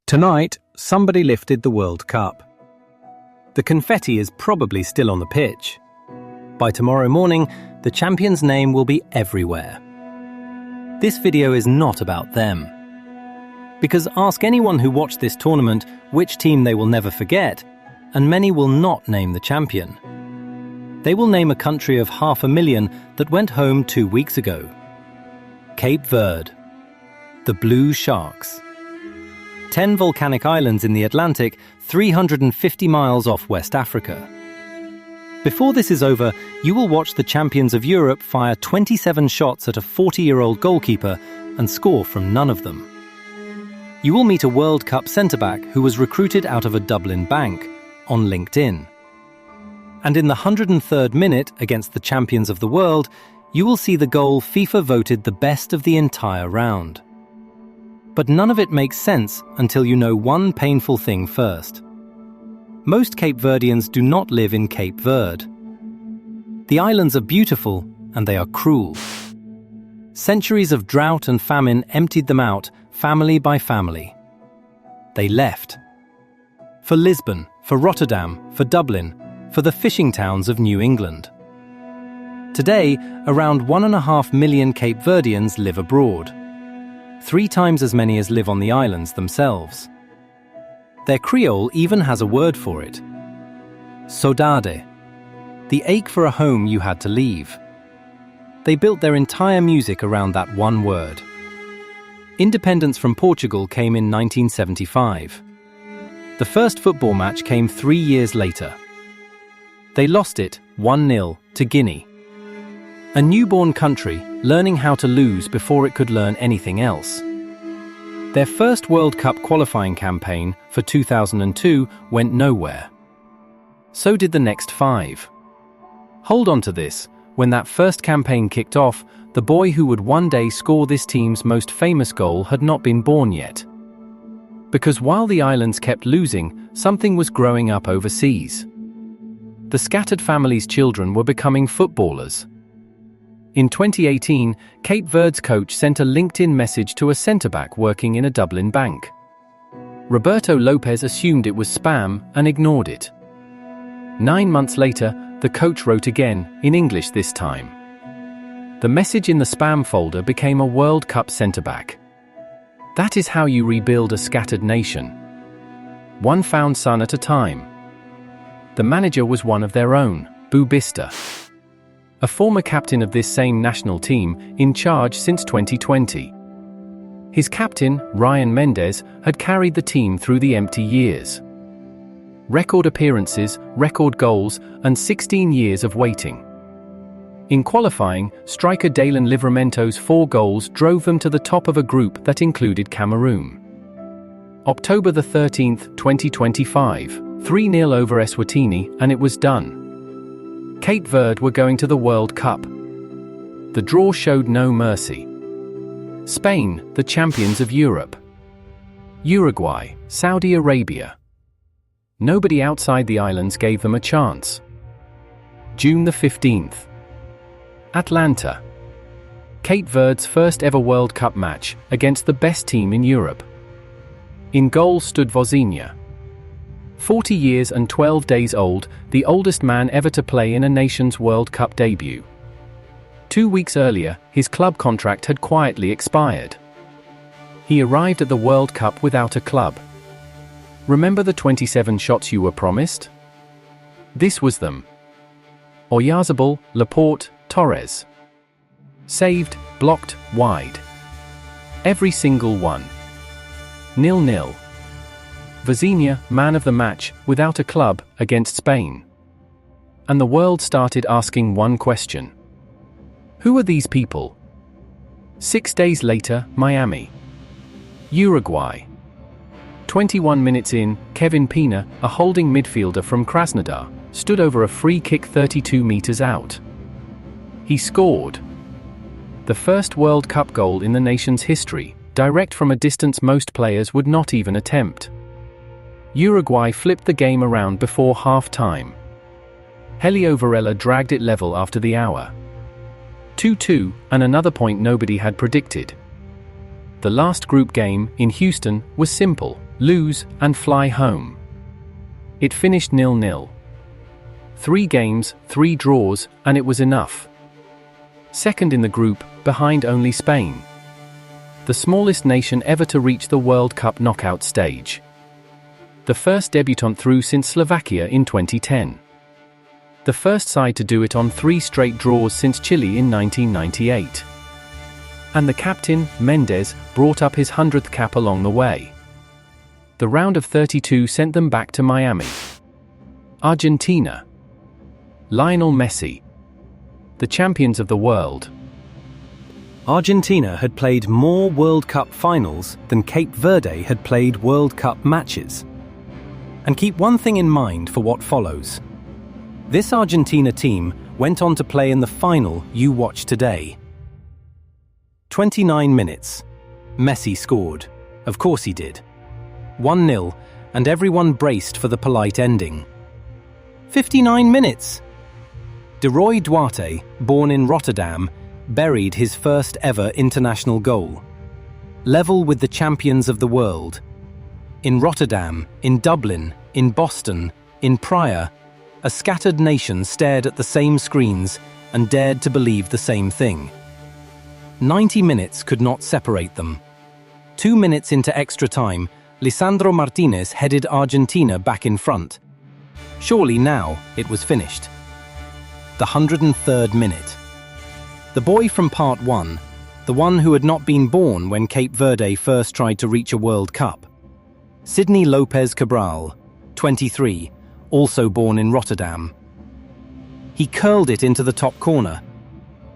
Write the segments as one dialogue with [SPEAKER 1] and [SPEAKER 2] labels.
[SPEAKER 1] Tonight, somebody lifted the World Cup. The confetti is probably still on the pitch. By tomorrow morning, the champion's name will be everywhere. This video is not about them. Because ask anyone who watched this tournament which team they will never forget, and many will not name the champion. They will name a country of 500,000 that went home 2 weeks ago. Cape Verde. The Blue Sharks. 10 volcanic islands in the Atlantic, 350 miles off West Africa. Before this is over, you will watch the champions of Europe fire 27 shots at a 40-year-old goalkeeper and score from none of them. You will meet a World Cup centre-back who was recruited out of a Dublin bank on LinkedIn. And in the 103rd minute against the champions of the world, you will see the goal FIFA voted the best of the entire round. But none of it makes sense until you know one painful thing first. Most Cape Verdeans do not live in Cape Verde. The islands are beautiful and they are cruel. Centuries of drought and famine emptied them out, family by family. They left. For Lisbon, for Rotterdam, for Dublin, for the fishing towns of New England. Today, around 1.5 million Cape Verdeans live abroad. 3 times as many as live on the islands themselves. Their Creole even has a word for it. Saudade. The ache for a home you had to leave. They built their entire music around that one word. Independence from Portugal came in 1975. The first football match came 3 years later. They lost it 1-0 to Guinea. A newborn country learning how to lose before it could learn anything else. Their first World Cup qualifying campaign for 2002 went nowhere. So did the next 5. Hold on to this, when that first campaign kicked off, the boy who would one day score this team's most famous goal had not been born yet. Because while the islands kept losing, something was growing up overseas. The scattered family's children were becoming footballers. In 2018, Cape Verde's coach sent a LinkedIn message to a centre-back working in a Dublin bank. Roberto Lopez assumed it was spam and ignored it. 9 months later, the coach wrote again, in English this time. The message in the spam folder became a World Cup centre-back. That is how you rebuild a scattered nation. One found son at a time. The manager was one of their own, Bubista. A former captain of this same national team, in charge since 2020. His captain, Ryan Mendes, had carried the team through the empty years. Record appearances, record goals, and 16 years of waiting. In qualifying, striker Dalen Livramento's 4 goals drove them to the top of a group that included Cameroon. October 13, 2025, 3-0 over Eswatini, and it was done. Cape Verde were going to the World Cup. The draw showed no mercy. Spain, the champions of Europe. Uruguay, Saudi Arabia. Nobody outside the islands gave them a chance. June the 15th. Atlanta. Cape Verde's first ever World Cup match against the best team in Europe. In goal stood Vozinha. 40 years and 12 days old, the oldest man ever to play in a nation's World Cup debut. 2 weeks earlier, his club contract had quietly expired. He arrived at the World Cup without a club. Remember the 27 shots you were promised? This was them. Oyarzabal, Laporte, Torres. Saved, blocked, wide. Every single one. 0-0. Vozinha, man of the match, without a club, against Spain. And the world started asking one question. Who are these people? 6 days later, Miami. Uruguay. 21 minutes in, Kevin Pina, a holding midfielder from Krasnodar, stood over a free kick 32 meters out. He scored. The first World Cup goal in the nation's history, direct from a distance most players would not even attempt. Uruguay flipped the game around before half-time. Helio Varela dragged it level after the hour. 2-2, and another point nobody had predicted. The last group game, in Houston, was simple, lose, and fly home. It finished 0-0. 3 games, 3 draws, and it was enough. Second in the group, behind only Spain. The smallest nation ever to reach the World Cup knockout stage. The first debutant through since Slovakia in 2010. The first side to do it on 3 straight draws since Chile in 1998. And the captain, Mendes, brought up his 100th cap along the way. The round of 32 sent them back to Miami. Argentina. Lionel Messi. The champions of the world. Argentina had played more World Cup finals than Cape Verde had played World Cup matches. And keep one thing in mind for what follows. This Argentina team went on to play in the final you watch today. 29 minutes. Messi scored. Of course he did. 1-0, and everyone braced for the polite ending. 59 minutes. De Roy Duarte, born in Rotterdam, buried his first ever international goal. Level with the champions of the world. In Rotterdam, in Dublin, in Boston, in Praia, a scattered nation stared at the same screens and dared to believe the same thing. 90 minutes could not separate them. 2 minutes into extra time, Lisandro Martinez headed Argentina back in front. Surely now it was finished. The 103rd minute. The boy from part 1, the one who had not been born when Cape Verde first tried to reach a World Cup. Sidney Lopez Cabral, 23, also born in Rotterdam. He curled it into the top corner.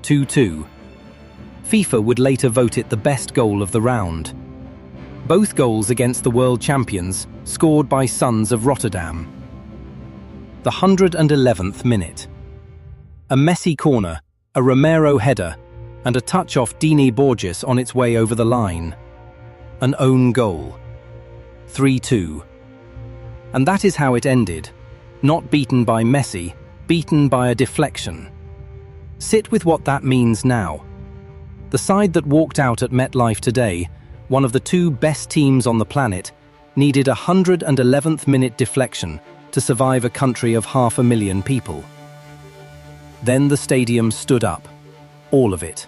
[SPEAKER 1] 2-2. FIFA would later vote it the best goal of the round. Both goals against the world champions, scored by sons of Rotterdam. The 111th minute. A Messi corner, a Romero header, and a touch off Dini Borges on its way over the line. An own goal. 3-2. And that is how it ended. Not beaten by Messi, beaten by a deflection. Sit with what that means now. The side that walked out at MetLife today, one of the 2 best teams on the planet, needed a 111th minute deflection to survive a country of 500,000 people. Then the stadium stood up. All of it.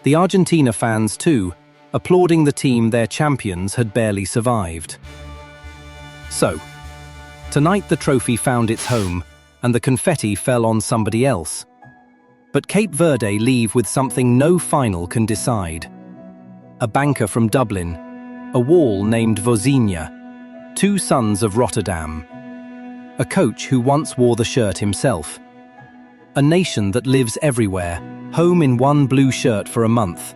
[SPEAKER 1] The Argentina fans too, applauding the team their champions had barely survived. So, tonight the trophy found its home, and the confetti fell on somebody else. But Cape Verde leave with something no final can decide. A banker from Dublin, a wall named Vozinha, 2 sons of Rotterdam, a coach who once wore the shirt himself, a nation that lives everywhere, home in one blue shirt for a month.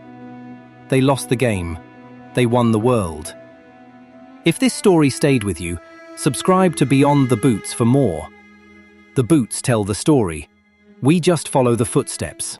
[SPEAKER 1] They lost the game. They won the world. If this story stayed with you, subscribe to Beyond the Boots for more. The boots tell the story. We just follow the footsteps.